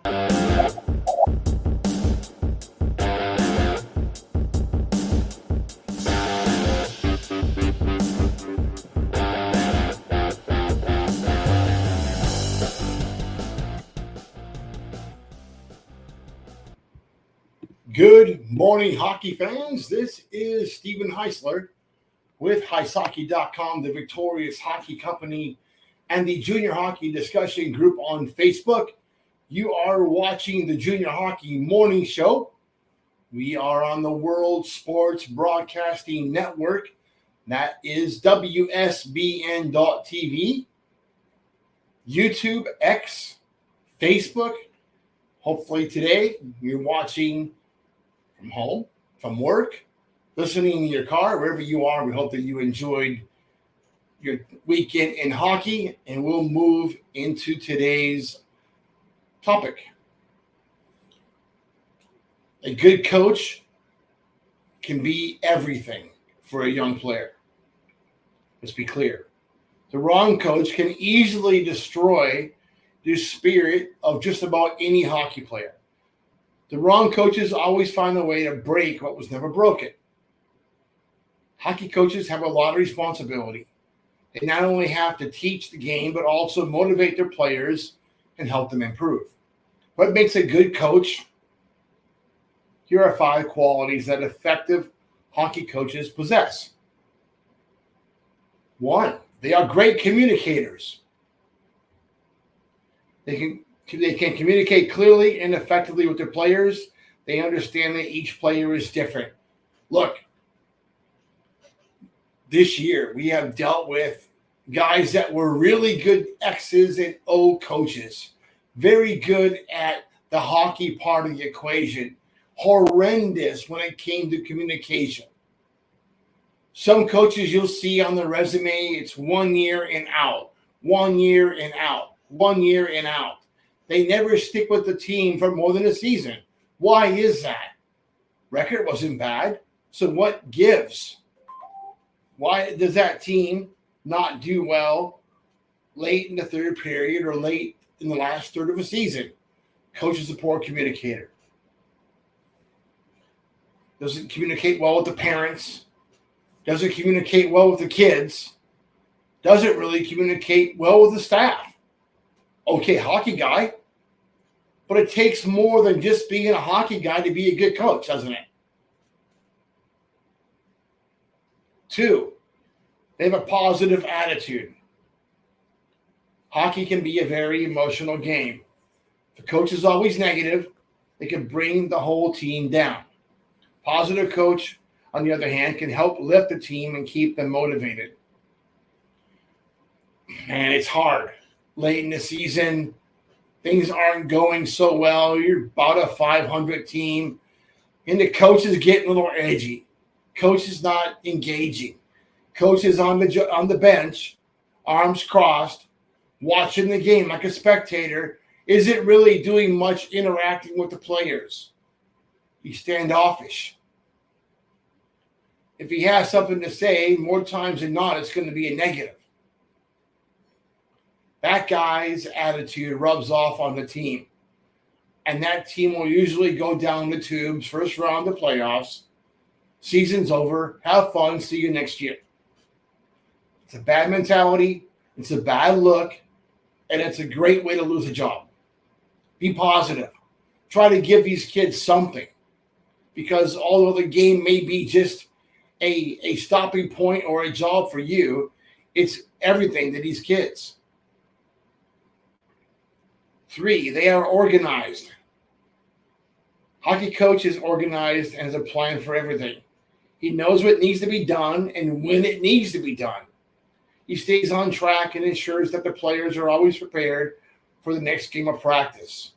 Good morning, hockey fans. This is Stephen Heisler with HeisHockey.com, the Victorious Hockey Company, and the Junior Hockey Discussion Group on Facebook. You are watching the Junior Hockey Morning Show. We are on the World Sports Broadcasting Network. That is WSBN.TV, YouTube, X, Facebook. Hopefully today you're watching from home, from work, listening in your car, wherever you are. We hope that you enjoyed your weekend in hockey, and we'll move into today's topic. A good coach can be everything for a young player. Let's be clear. The wrong coach can easily destroy the spirit of just about any hockey player. The wrong coaches always find a way to break what was never broken. Hockey coaches have a lot of responsibility. They not only have to teach the game, but also motivate their players and help them improve. What makes a good coach? Here are 5 qualities that effective hockey coaches possess. 1, they are great communicators. They can communicate clearly and effectively with their players. They understand that each player is different. Look, this year we have dealt with guys that were really good X's and O coaches, very good at the hockey part of the equation, horrendous when it came to communication. Some coaches you'll see on the resume, it's 1 year and out, 1 year and out, 1 year and out. They never stick with the team for more than a season. Why is that? Record wasn't bad. So what gives? Why does that team not do well late in the third period or late in the last third of a season? Coach is a poor communicator. Doesn't communicate well with the parents. Doesn't communicate well with the kids. Doesn't really communicate well with the staff. Okay, hockey guy, but it takes more than just being a hockey guy to be a good coach, doesn't it? 2, they have a positive attitude. Hockey can be a very emotional game. If the coach is always negative, they can bring the whole team down. Positive coach, on the other hand, can help lift the team and keep them motivated. Man, it's hard. Late in the season, things aren't going so well. You're about a 500 team, and the coach is getting a little edgy. Coach is not engaging. Coach is on the bench, arms crossed, watching the game like a spectator. Isn't really doing much interacting with the players. He's standoffish. If he has something to say, more times than not, it's going to be a negative. That guy's attitude rubs off on the team. And that team will usually go down the tubes, first round of playoffs. Season's over. Have fun. See you next year. It's a bad mentality. It's a bad look. And it's a great way to lose a job. Be positive. Try to give these kids something. Because although the game may be just a stopping point or a job for you, it's everything to these kids. 3, they are organized. Hockey coach is organized and has a plan for everything. He knows what needs to be done and when it needs to be done. He stays on track and ensures that the players are always prepared for the next game of practice.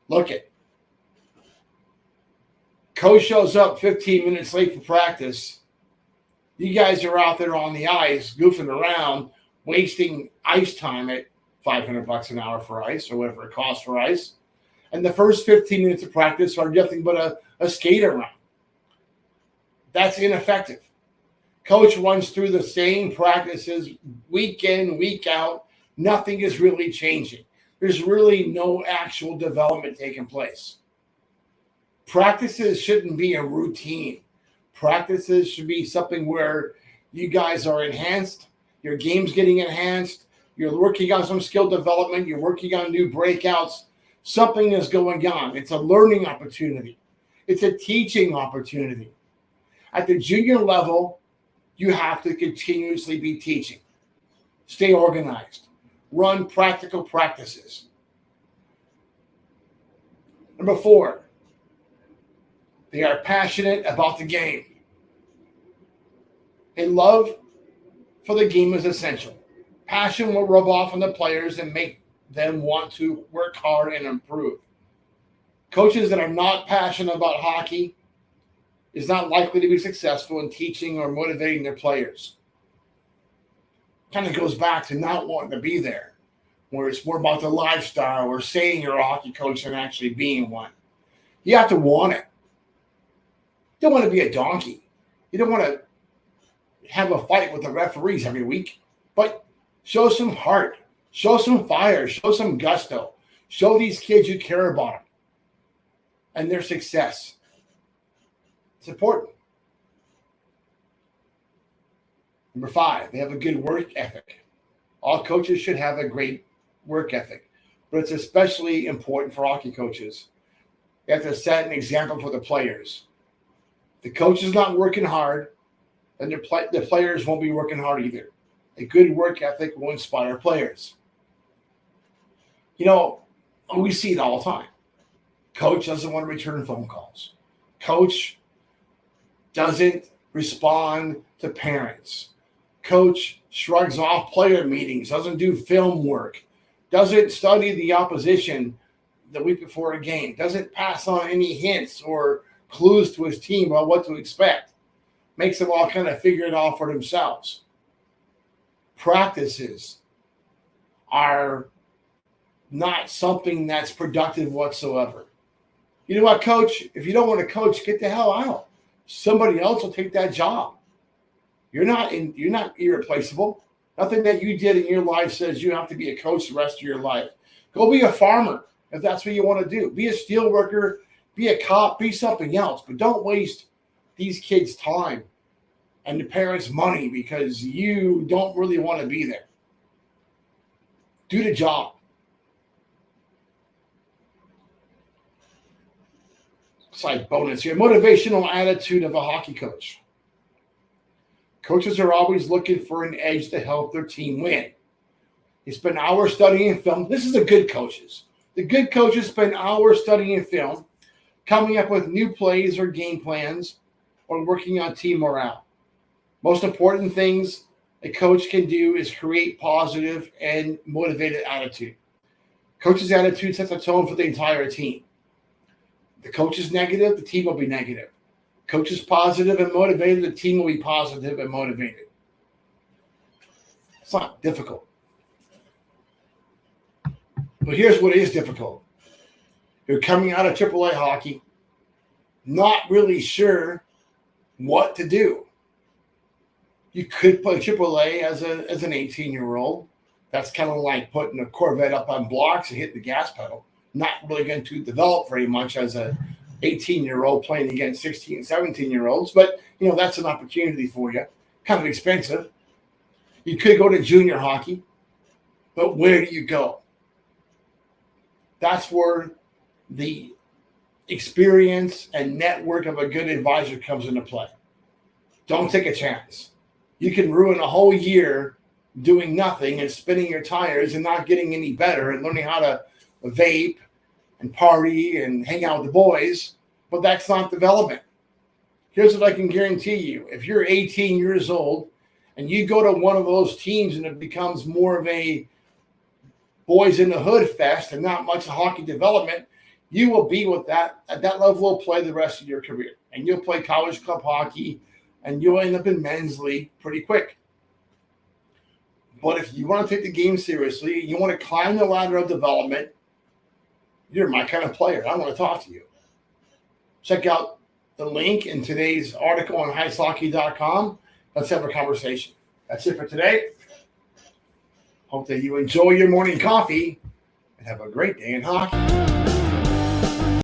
Look it. Coach shows up 15 minutes late for practice. You guys are out there on the ice goofing around, wasting ice time at $500 an hour for ice or whatever it costs for ice. And the first 15 minutes of practice are nothing but a skate around. That's ineffective. Coach runs through the same practices week in, week out. Nothing is really changing. there's really no actual development taking place. Practices shouldn't be a routine. Practices should be something where you guys are enhanced, your game's getting enhanced, you're working on some skill development, you're working on new breakouts. Something is going on. It's a learning opportunity. It's a teaching opportunity. At the junior level, you have to continuously be teaching. Stay organized. Run practical practices. Number 4, they are passionate about the game. A love for the game is essential. Passion will rub off on the players and make them want to work hard and improve. Coaches that are not passionate about hockey is not likely to be successful in teaching or motivating their players. Kind of goes back to not wanting to be there, where it's more about the lifestyle or saying you're a hockey coach than actually being one. You have to want it. You don't want to be a donkey. You don't want to have a fight with the referees every week, but show some heart, show some fire, show some gusto. Show these kids you care about them and their success. It's important. Number 5, they have a good work ethic. All coaches should have a great work ethic, but it's especially important for hockey coaches. They have to set an example for the players. If the coach is not working hard, then the players won't be working hard either. A good work ethic will inspire players. You know, we see it all the time. Coach doesn't want to return phone calls. Coach doesn't respond to parents. Coach shrugs off player meetings, doesn't do film work, doesn't study the opposition the week before a game, doesn't pass on any hints or clues to his team about what to expect, makes them all kind of figure it out for themselves. Practices are not something that's productive whatsoever. You know what, coach? If you don't want to coach, get the hell out. Somebody else will take that job. You're not irreplaceable. Nothing that you did in your life says you have to be a coach the rest of your life. Go be a farmer if that's what you want to do. Be a steel worker, be a cop, be something else. But don't waste these kids' time and the parents' money because you don't really want to be there. Do the job. Side bonus here. Motivational attitude of a hockey coach. Coaches are always looking for an edge to help their team win. They spend hours studying film. This is the good coaches. The good coaches spend hours studying film, coming up with new plays or game plans, or working on team morale. Most important things a coach can do is create positive and motivated attitude. Coach's attitude sets a tone for the entire team. The coach is negative, the team will be negative. Coach is positive and motivated, the team will be positive and motivated. It's not difficult. But here's what is difficult. You're coming out of AAA hockey, not really sure what to do. You could play AAA as an 18-year-old. That's kind of like putting a Corvette up on blocks and hitting the gas pedal. Not really going to develop very much as a 18-year-old playing against 16, 17-year-olds. But, that's an opportunity for you. Kind of expensive. You could go to junior hockey. But where do you go? That's where the experience and network of a good advisor comes into play. Don't take a chance. You can ruin a whole year doing nothing and spinning your tires and not getting any better and learning how to vape and party and hang out with the boys, but that's not development. Here's what I can guarantee you. If you're 18 years old and you go to one of those teams and it becomes more of a boys in the hood fest and not much hockey development, you will be with that at that level of play the rest of your career. And you'll play college club hockey and you'll end up in men's league pretty quick. But if you want to take the game seriously, you want to climb the ladder of development, you're my kind of player. I want to talk to you. Check out the link in today's article on heishockey.com. Let's have a conversation. That's it for today. Hope that you enjoy your morning coffee and have a great day in hockey.